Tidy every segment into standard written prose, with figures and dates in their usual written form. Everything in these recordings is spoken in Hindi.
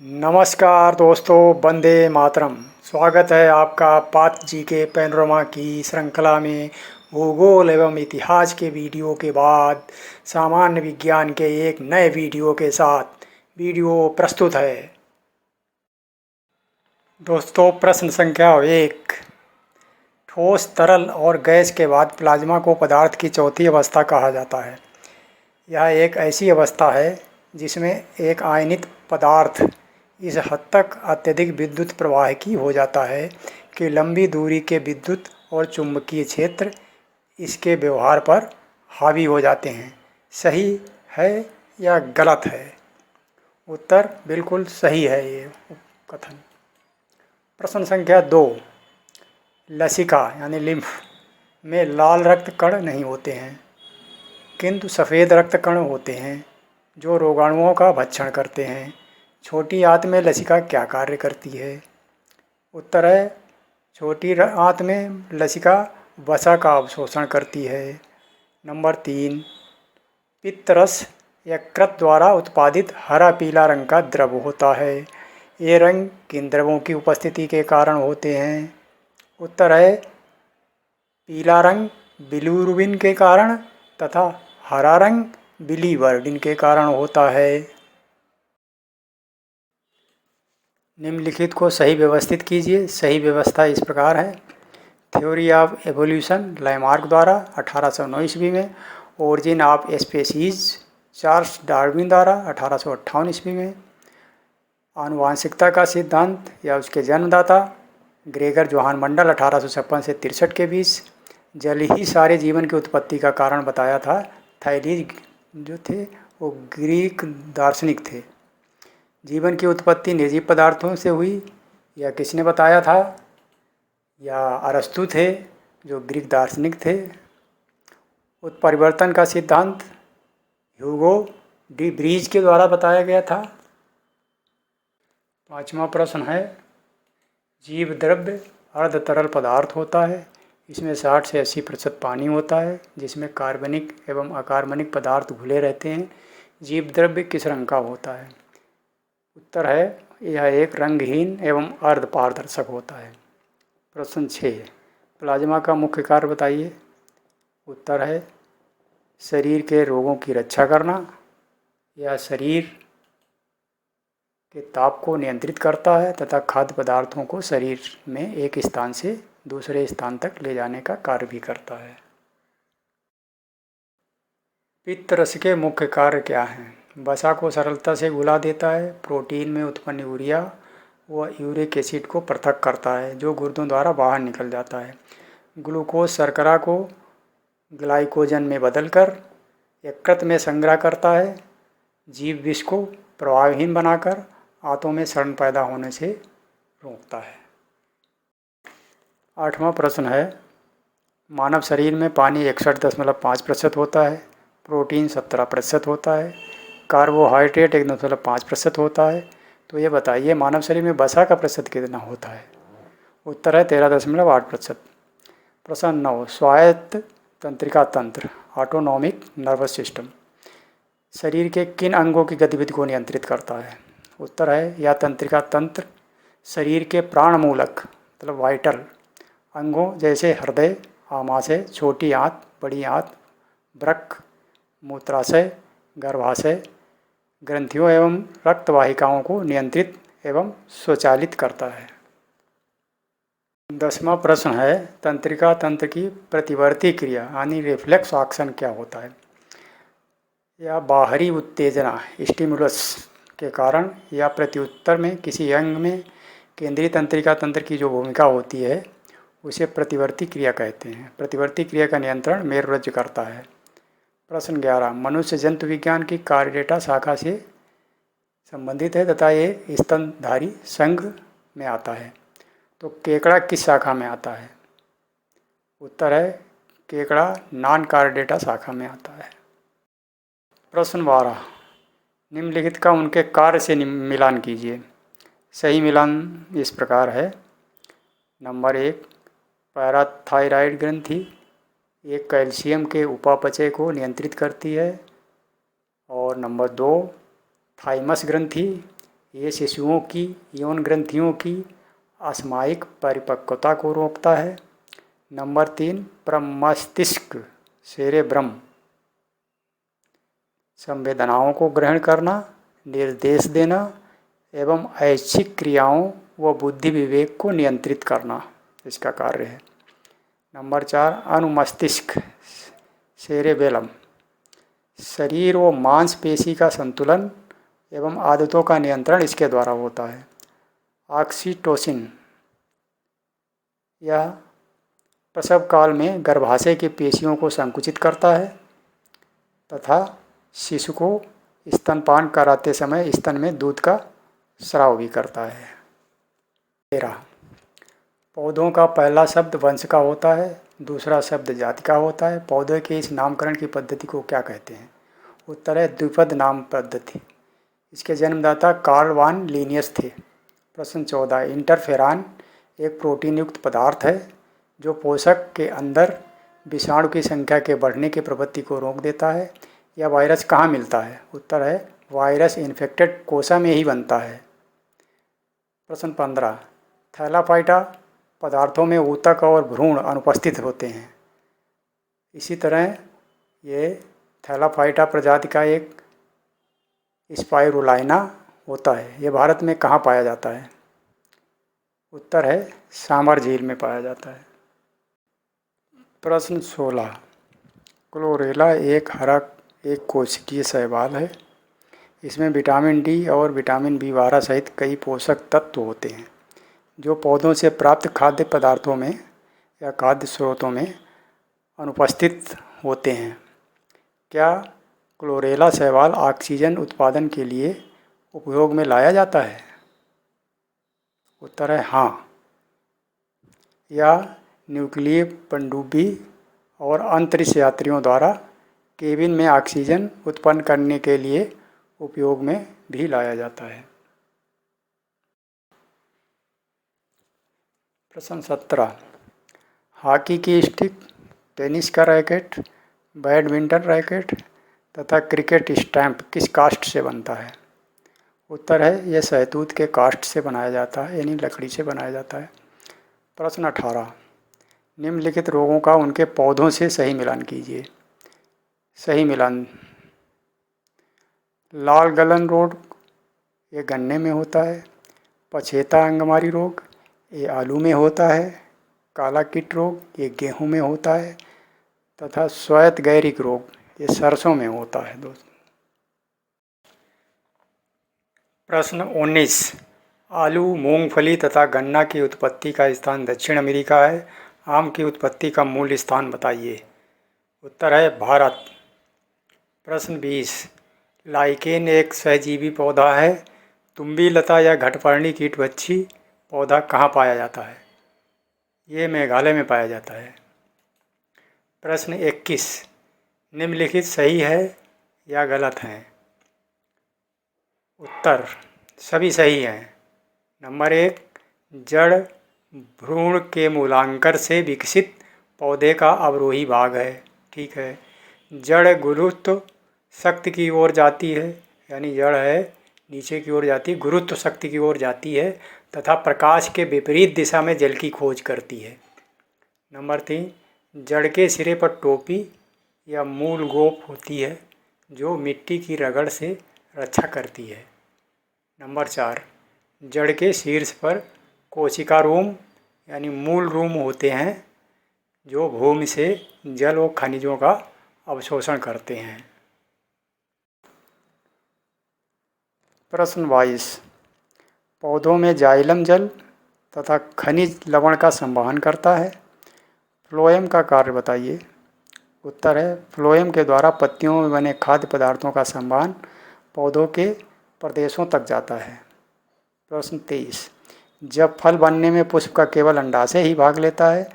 नमस्कार दोस्तों, वंदे मातरम। स्वागत है आपका पात जी के पैनोरमा की श्रृंखला में। भूगोल एवं इतिहास के वीडियो के बाद सामान्य विज्ञान के एक नए वीडियो के साथ वीडियो प्रस्तुत है। दोस्तों, प्रश्न संख्या 1। ठोस, तरल और गैस के बाद प्लाज्मा को पदार्थ की चौथी अवस्था कहा जाता है। यह एक ऐसी अवस्था है जिसमें एक आयनित पदार्थ इस हद तक अत्यधिक विद्युत प्रवाहकी हो जाता है कि लंबी दूरी के विद्युत और चुंबकीय क्षेत्र इसके व्यवहार पर हावी हो जाते हैं। सही है या गलत है? उत्तर बिल्कुल सही है ये कथन। प्रश्न संख्या 2। लसिका यानी लिम्फ में लाल रक्त कण नहीं होते हैं, किंतु सफ़ेद रक्त कण होते हैं जो रोगाणुओं का भक्षण करते हैं। छोटी आंत में लसिका क्या कार्य करती है? उत्तर है, छोटी आंत में लसिका वसा का अवशोषण करती है। नंबर 3। पित्तरस यकृत द्वारा उत्पादित हरा पीला रंग का द्रव होता है। ये रंग किन द्रवों की उपस्थिति के कारण होते हैं? उत्तर है, पीला रंग बिलीरुबिन के कारण तथा हरा रंग बिलीवर्डिन के कारण होता है। निम्नलिखित को सही व्यवस्थित कीजिए। सही व्यवस्था इस प्रकार है। थ्योरी ऑफ एवोल्यूशन लैमार्क द्वारा 1809 ईस्वी में, origin of species Charles Darwin द्वारा 1858 ईस्वी में, आनुवांशिकता का सिद्धांत या उसके जन्मदाता ग्रेगर जोहान मंडल 1856 से 63 के बीच। जल ही सारे जीवन की उत्पत्ति का कारण बताया था। थाईलीज जो थे वो ग्रीक दार्शनिक थे। जीवन की उत्पत्ति निर्जीव पदार्थों से हुई या किसने बताया था? या अरस्तु थे जो ग्रीक दार्शनिक थे। उत्परिवर्तन का सिद्धांत ह्यूगो डी ब्रीज के द्वारा बताया गया था। 5वां प्रश्न है, जीव द्रव्य अर्ध तरल पदार्थ होता है। इसमें 60 से 80% पानी होता है, जिसमें कार्बनिक एवं अकार्बनिक पदार्थ घुले रहते हैं। जीव द्रव्य किस रंग का होता है? उत्तर है, यह एक रंगहीन एवं अर्ध पारदर्शक होता है। प्रश्न 6। प्लाज्मा का मुख्य कार्य बताइए। उत्तर है, शरीर के रोगों की रक्षा करना। यह शरीर के ताप को नियंत्रित करता है तथा खाद्य पदार्थों को शरीर में एक स्थान से दूसरे स्थान तक ले जाने का कार्य भी करता है। पित्तरस के मुख्य कार्य क्या हैं? वसा को सरलता से घुला देता है। प्रोटीन में उत्पन्न यूरिया व यूरिक एसिड को पृथक करता है जो गुर्दों द्वारा बाहर निकल जाता है। ग्लूकोज शर्करा को ग्लाइकोजन में बदलकर यकृत में संग्रह करता है। जीव विष को प्रवाहहीन बनाकर आंतों में सड़न पैदा होने से रोकता है। 8वां प्रश्न है, मानव शरीर में पानी 61.5% होता है, प्रोटीन 17% होता है, कार्बोहाइड्रेट 1.5% होता है। तो ये बताइए, मानव शरीर में वसा का प्रतिशत कितना होता है? उत्तर है 13.8%। प्रश्न 9। स्वायत्त तंत्रिका तंत्र ऑटोनॉमिक नर्वस सिस्टम शरीर के किन अंगों की गतिविधि को नियंत्रित करता है? उत्तर है, यह तंत्रिका तंत्र शरीर के प्राणमूलक मतलब वाइटल अंगों जैसे हृदय, आमाशय, छोटी आंत, बड़ी आंत, वृक्क, मूत्राशय, गर्भाशय, ग्रंथियों एवं रक्तवाहिकाओं को नियंत्रित एवं स्वचालित करता है। 10वां प्रश्न है, तंत्रिका तंत्र की प्रतिवर्ती क्रिया यानी रिफ्लेक्स एक्शन क्या होता है? या बाहरी उत्तेजना स्टिमुलस के कारण या प्रत्युत्तर में किसी अंग में केंद्रीय तंत्रिका तंत्र की जो भूमिका होती है उसे प्रतिवर्ती क्रिया कहते हैं। प्रतिवर्ती क्रिया का नियंत्रण मेरुरज्जु करता है। प्रश्न 11। मनुष्य जंतु विज्ञान की कार्यडेटा शाखा से संबंधित है तथा ये स्तनधारी संघ में आता है। तो केकड़ा किस शाखा में आता है? उत्तर है, केकड़ा नॉन कार्यडेटा शाखा में आता है। प्रश्न 12। निम्नलिखित का उनके कार्य से मिलान कीजिए। सही मिलान इस प्रकार है। नंबर 1, पैराथायराइड ग्रंथि एक कैल्शियम के उपापचय को नियंत्रित करती है। और नंबर 2, थाइमस ग्रंथि ये शिशुओं की यौन ग्रंथियों की अस्मायिक परिपक्वता को रोकता है। नंबर 3, प्रमस्तिष्क सेरेब्रम संवेदनाओं को ग्रहण करना, निर्देश देना एवं ऐच्छिक क्रियाओं व बुद्धि विवेक को नियंत्रित करना इसका कार्य है। नंबर 4, अनुमस्तिष्क सेरेबेलम शरीर व मांसपेशी का संतुलन एवं आदतों का नियंत्रण इसके द्वारा होता है। ऑक्सीटोसिन यह प्रसव काल में गर्भाशय की पेशियों को संकुचित करता है तथा शिशु को स्तनपान कराते समय स्तन में दूध का स्राव भी करता है। 13, पौधों का पहला शब्द वंश का होता है, दूसरा शब्द जाति का होता है। पौधे के इस नामकरण की पद्धति को क्या कहते हैं? उत्तर है द्विपद नाम पद्धति। इसके जन्मदाता कार्ल वान लिनियस थे। प्रश्न 14, इंटरफेरान एक प्रोटीन युक्त पदार्थ है जो पोषक के अंदर विषाणु की संख्या के बढ़ने की प्रवृत्ति को रोक देता है। यह वायरस कहाँ मिलता है? उत्तर है वायरस इन्फेक्टेड कोशा में ही बनता है। प्रश्न 15, थैलाफाइटा पदार्थों में ऊतक और भ्रूण अनुपस्थित होते हैं। इसी तरह ये थैलाफाइटा प्रजाति का एक स्पाइरुलाइना होता है। ये भारत में कहाँ पाया जाता है? उत्तर है सामर झील में पाया जाता है। प्रश्न 16, क्लोरेला एक हरा एक कोशिकीय शैवाल है। इसमें विटामिन डी और विटामिन बी12 सहित कई पोषक तत्व होते हैं जो पौधों से प्राप्त खाद्य पदार्थों में या खाद्य स्रोतों में अनुपस्थित होते हैं। क्या क्लोरेला शैवाल ऑक्सीजन उत्पादन के लिए उपयोग में लाया जाता है? उत्तर है हाँ। यह न्यूक्लिय पनडुब्बी और अंतरिक्ष यात्रियों द्वारा केबिन में ऑक्सीजन उत्पन्न करने के लिए उपयोग में भी लाया जाता है। प्रश्न 17, हॉकी की स्टिक, टेनिस का रैकेट, बैडमिंटन रैकेट तथा क्रिकेट स्टैंप किस काष्ठ से बनता है? उत्तर है यह शहतूत के काष्ठ से बनाया जाता है, यानी लकड़ी से बनाया जाता है। प्रश्न 18, निम्नलिखित रोगों का उनके पौधों से सही मिलान कीजिए। सही मिलान, लाल गलन रोग ये गन्ने में होता है। पछेता अंगमारी रोग ये आलू में होता है। काला कीट रोग ये गेहूं में होता है तथा श्वेत गैरिक रोग ये सरसों में होता है। दोस्त प्रश्न 19, आलू, मूंगफली तथा गन्ना की उत्पत्ति का स्थान दक्षिण अमेरिका है। आम की उत्पत्ति का मूल स्थान बताइए। उत्तर है भारत। प्रश्न 20, लाइकेन एक सहजीवी पौधा है। तुम्बी लता या घटपर्णी कीटभक्षी पौधा कहाँ पाया जाता है? ये मेघालय में पाया जाता है। प्रश्न 21, निम्नलिखित सही है या गलत हैं? उत्तर सभी सही हैं। नंबर 1, जड़ भ्रूण के मूलांकर से विकसित पौधे का अवरोही भाग है। ठीक है। जड़ गुरुत्व शक्ति की ओर जाती है, यानी जड़ है नीचे की ओर जाती है, गुरुत्व शक्ति की ओर जाती है तथा प्रकाश के विपरीत दिशा में जल की खोज करती है। नंबर 3, जड़ के सिरे पर टोपी या मूल गोप होती है जो मिट्टी की रगड़ से रक्षा करती है। नंबर 4, जड़ के शीर्ष पर कोशिका रूम यानी मूल रूम होते हैं जो भूमि से जल और खनिजों का अवशोषण करते हैं। प्रश्न 22, पौधों में जाइलम जल तथा खनिज लवण का संवहन करता है। फ्लोएम का कार्य बताइए। उत्तर है फ्लोएम के द्वारा पत्तियों में बने खाद्य पदार्थों का संवहन पौधों के प्रदेशों तक जाता है। प्रश्न 23, जब फल बनने में पुष्प का केवल अंडाशय ही भाग लेता है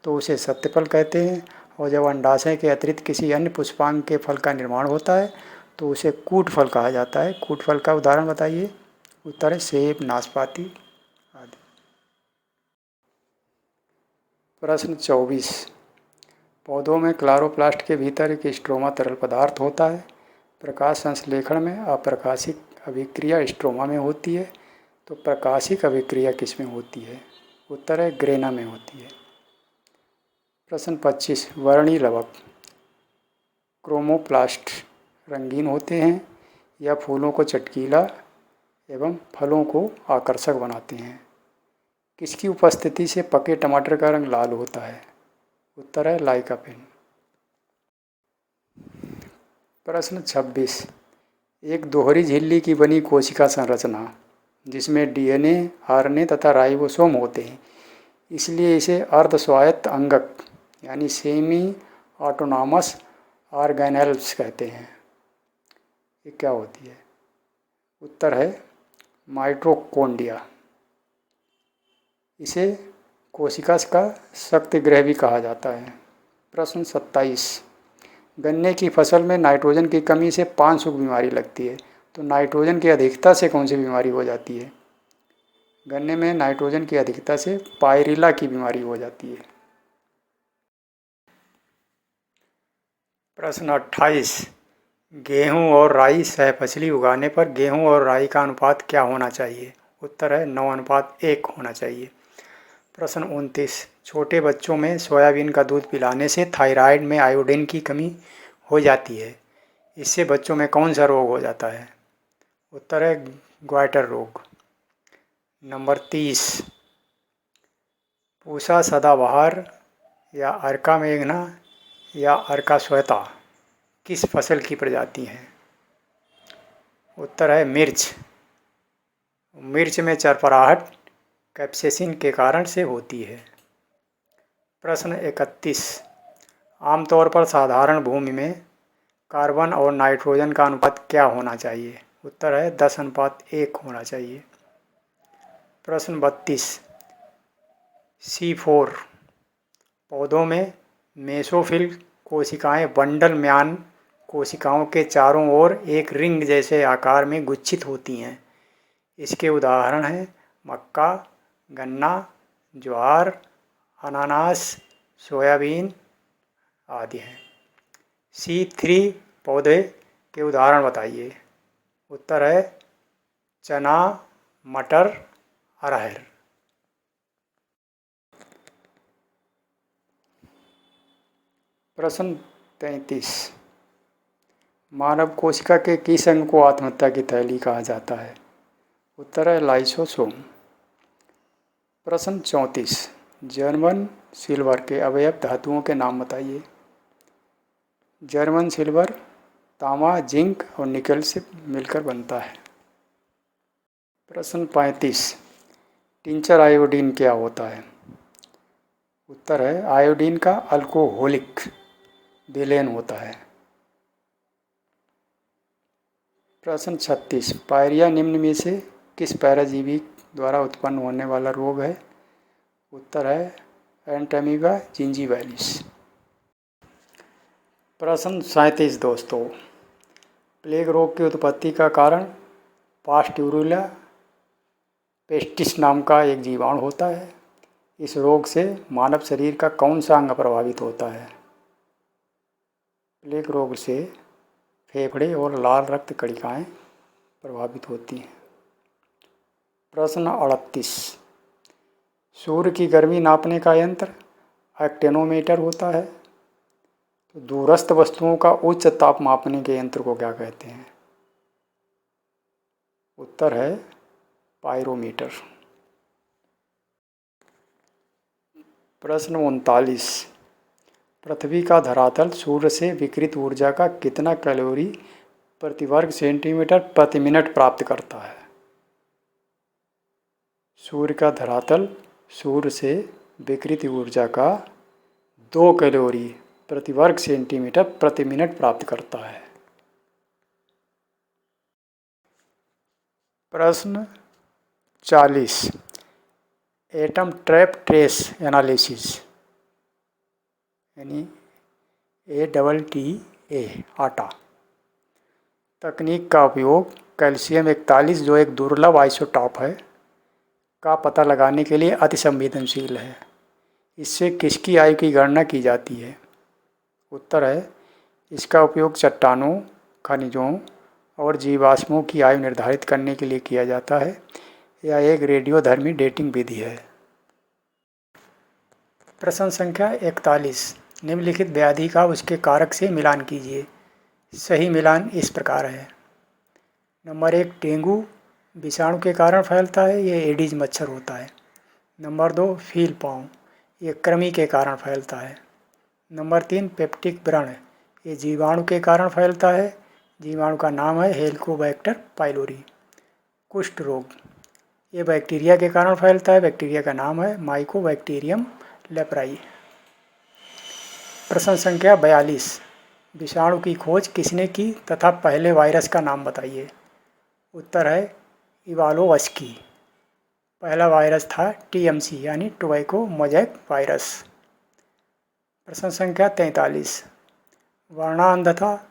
तो उसे सत्यफल कहते हैं, और जब अंडाशय के अतिरिक्त किसी अन्य पुष्पांग के फल का निर्माण होता है तो उसे कूट फल कहा जाता है। कूट फल का उदाहरण बताइए। उत्तर है सेब, नाशपाती आदि। प्रश्न 24, पौधों में क्लोरोप्लास्ट के भीतर एक स्ट्रोमा तरल पदार्थ होता है। प्रकाश संश्लेषण में अप्रकाशिक अभिक्रिया स्ट्रोमा में होती है, तो प्रकाशिक अभिक्रिया किस में होती है? उत्तर है ग्रेना में होती है। प्रश्न 25, वर्णी लवक क्रोमोप्लास्ट रंगीन होते हैं या फूलों को चटकीला एवं फलों को आकर्षक बनाते हैं? किसकी उपस्थिति से पके टमाटर का रंग लाल होता है? उत्तर है लाइकोपेन। प्रश्न 26, एक दोहरी झिल्ली की बनी कोशिका संरचना जिसमें डीएनए, आरएनए तथा राइबोसोम होते हैं, इसलिए इसे अर्ध स्वायत्त अंगक यानी सेमी ऑटोनॉमस ऑर्गेनेल्स कहते हैं। ये क्या होती है? उत्तर है माइटोकॉन्ड्रिया। इसे कोशिका का शक्तिगृह भी कहा जाता है। प्रश्न 27, गन्ने की फसल में नाइट्रोजन की कमी से पानसुख बीमारी लगती है, तो नाइट्रोजन की अधिकता से कौन सी बीमारी हो जाती है? गन्ने में नाइट्रोजन की अधिकता से पायरिला की बीमारी हो जाती है। प्रश्न 28, गेहूं और राई सहफसली उगाने पर गेहूं और राई का अनुपात क्या होना चाहिए? उत्तर है 9:1 होना चाहिए। प्रश्न 29, छोटे बच्चों में सोयाबीन का दूध पिलाने से थायराइड में आयोडीन की कमी हो जाती है, इससे बच्चों में कौन सा रोग हो जाता है? उत्तर है ग्वाइटर रोग। नंबर 30, पूसा सदाबहार या अर्का मेघना या अर्का श्वेता किस फसल की प्रजाति हैं? उत्तर है मिर्च। मिर्च में चरपराहट कैप्सेसिन के कारण से होती है। प्रश्न 31, आमतौर पर साधारण भूमि में कार्बन और नाइट्रोजन का अनुपात क्या होना चाहिए? उत्तर है 10:1 होना चाहिए। प्रश्न 32, C4 पौधों में मेसोफिल कोशिकाएं बंडल म्यान कोशिकाओं के चारों ओर एक रिंग जैसे आकार में गुच्छित होती हैं। इसके उदाहरण हैं मक्का, गन्ना, ज्वार, अनानास, सोयाबीन आदि हैं। C3 पौधे के उदाहरण बताइए। उत्तर है चना, मटर, अरहर। प्रश्न 33, मानव कोशिका के किस अंग को आत्महत्या की थैली कहा जाता है? उत्तर है लाइसोसोम। प्रश्न 34, जर्मन सिल्वर के अवयव धातुओं के नाम बताइए। जर्मन सिल्वर तांबा, जिंक और निकल से मिलकर बनता है। प्रश्न 35, टिंचर आयोडीन क्या होता है? उत्तर है आयोडीन का अल्कोहलिक विलेन होता है। प्रश्न 36, पायरिया निम्न में से किस पैराजीवी द्वारा उत्पन्न होने वाला रोग है? उत्तर है एंटेमीबा जिंजीवैलिस। प्रश्न 37 दोस्तों, प्लेग रोग की उत्पत्ति का कारण पास्ट्यूरिया पेस्टिस नाम का एक जीवाणु होता है। इस रोग से मानव शरीर का कौन सा अंग प्रभावित होता है? प्लेग रोग से फेफड़े और लाल रक्त कणिकाएं प्रभावित होती हैं। प्रश्न 38, सूर्य की गर्मी नापने का यंत्र एक्टिनोमीटर होता है, तो दूरस्थ वस्तुओं का उच्च ताप मापने के यंत्र को क्या कहते हैं? उत्तर है पायरोमीटर। प्रश्न 39, पृथ्वी का धरातल सूर्य से विकिरित ऊर्जा का कितना कैलोरी प्रति वर्ग सेंटीमीटर प्रति मिनट प्राप्त करता है? सूर्य का धरातल सूर्य से विकिरित ऊर्जा का 2 कैलोरी प्रति वर्ग सेंटीमीटर प्रति मिनट प्राप्त करता है। प्रश्न 40, एटम ट्रैप ट्रेस एनालिसिस यानी ATTA आटा तकनीक का उपयोग कैल्शियम 41 जो एक दुर्लभ आइसोटॉप है का पता लगाने के लिए अति संवेदनशील है। इससे किसकी आयु की गणना की जाती है? उत्तर है इसका उपयोग चट्टानों, खनिजों और जीवाश्मों की आयु निर्धारित करने के लिए किया जाता है। यह एक रेडियोधर्मी डेटिंग विधि है। प्रश्न संख्या 41, निम्नलिखित व्याधि का उसके कारक से मिलान कीजिए। सही मिलान इस प्रकार है। नंबर 1, डेंगू विषाणु के कारण फैलता है, ये एडिज मच्छर होता है। नंबर 2, फील पाँव, ये कृमि के कारण फैलता है। नंबर 3, पेप्टिक व्रण, ये जीवाणु के कारण फैलता है, जीवाणु का नाम है हेलिकोबैक्टर पाइलोरी। कुष्ठ रोग, ये बैक्टीरिया के कारण फैलता है, बैक्टीरिया का नाम है माइकोबैक्टीरियम लेप्राई। प्रश्न संख्या 42, विषाणु की खोज किसने की तथा पहले वायरस का नाम बताइए। उत्तर है इवालोवस्की। पहला वायरस था टीएमसी यानी टोबैको मोज़ैक वायरस। प्रश्न संख्या 43, वर्णांधता,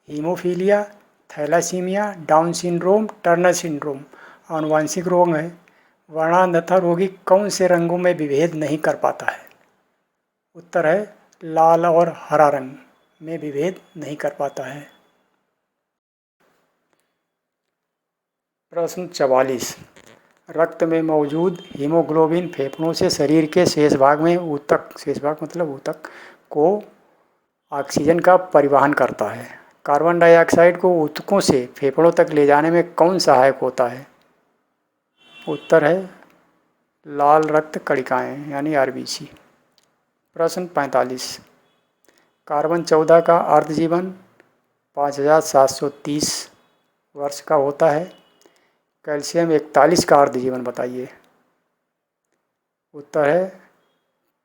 haemophilia, thalassaemia, Down syndrome, Turner syndrome आनुवांशिक रोग है। वर्णांधता रोगी कौन से रंगों में विभेद नहीं कर पाता है। उत्तर है लाल और हरा रंग में विभेद नहीं कर पाता है। प्रश्न 44, रक्त में मौजूद हीमोग्लोबिन फेफड़ों से शरीर के शेष भाग में ऊतक, शेष भाग मतलब ऊतक को ऑक्सीजन का परिवहन करता है। कार्बन डाइऑक्साइड को ऊतकों से फेफड़ों तक ले जाने में कौन सहायक होता है। उत्तर है लाल रक्त कणिकाएं यानी आरबीसी। प्रश्न 45, कार्बन 14 का अर्ध जीवन 5730 वर्ष का होता है। कैल्शियम 41 का अर्ध जीवन बताइए। उत्तर है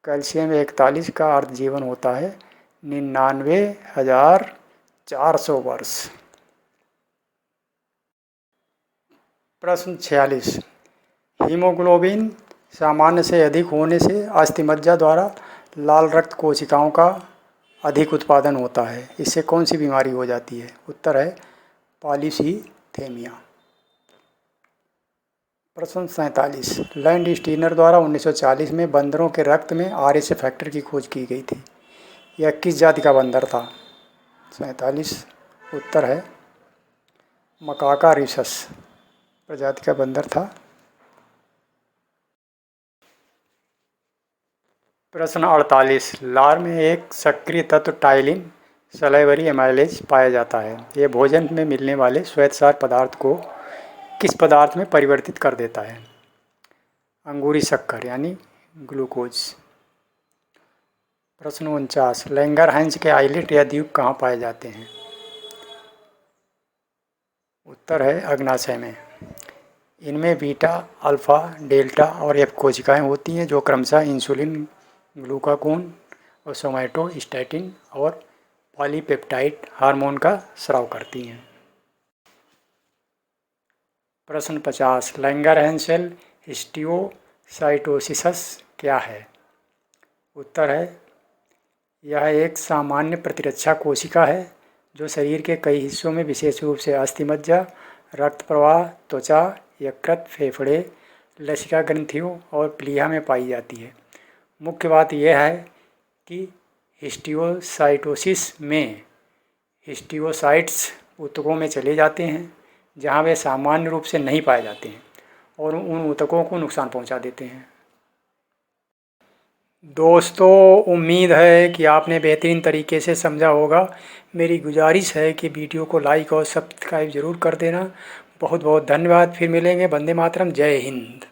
कैल्शियम 41 का अर्ध जीवन होता है 99,400 वर्ष। प्रश्न 46, हीमोग्लोबिन सामान्य से अधिक होने से अस्थिमज्जा द्वारा लाल रक्त कोशिकाओं का अधिक उत्पादन होता है। इससे कौन सी बीमारी हो जाती है। उत्तर है पॉलीसीथेमिया। प्रश्न 47, लैंड स्टीनर द्वारा 1940 में बंदरों के रक्त में आरएचए फैक्टर की खोज की गई थी। यह किस जाति का बंदर था। 47, उत्तर है मकाका रिसस प्रजाति का बंदर था। प्रश्न 48, लार में एक सक्रिय तत्व टाइलिन सलाइवरी एमाइलेज पाया जाता है। यह भोजन में मिलने वाले श्वेतसार पदार्थ को किस पदार्थ में परिवर्तित कर देता है। अंगूरी शक्कर यानी ग्लूकोज। प्रश्न 49, लैंगरहैंस के आइलेट या द्वीप कहाँ पाए जाते हैं। उत्तर है अग्नाशय में। इनमें बीटा, अल्फा, डेल्टा और एफ कोशिकाएं होती हैं जो क्रमशः इंसुलिन, ग्लूकागोन और सोमैटोस्टैटिन और पॉलीपेप्टाइड हार्मोन का स्राव करती हैं। प्रश्न 50, लैंगरहैंस सेल हिस्टियोसाइटोसिस क्या है। उत्तर है यह एक सामान्य प्रतिरक्षा कोशिका है जो शरीर के कई हिस्सों में विशेष रूप से अस्थिमज्जा, रक्त प्रवाह, त्वचा, यकृत, फेफड़े, लसिका ग्रंथियों और प्लीहा में पाई जाती है। मुख्य बात यह है कि हिस्टियोसाइटोसिस में हिस्टियोसाइट्स ऊतकों में चले जाते हैं जहां वे सामान्य रूप से नहीं पाए जाते हैं और उन ऊतकों को नुकसान पहुंचा देते हैं। दोस्तों, उम्मीद है कि आपने बेहतरीन तरीके से समझा होगा। मेरी गुजारिश है कि वीडियो को लाइक और सब्सक्राइब ज़रूर कर देना। बहुत बहुत धन्यवाद। फिर मिलेंगे। वंदे मातरम। जय हिंद।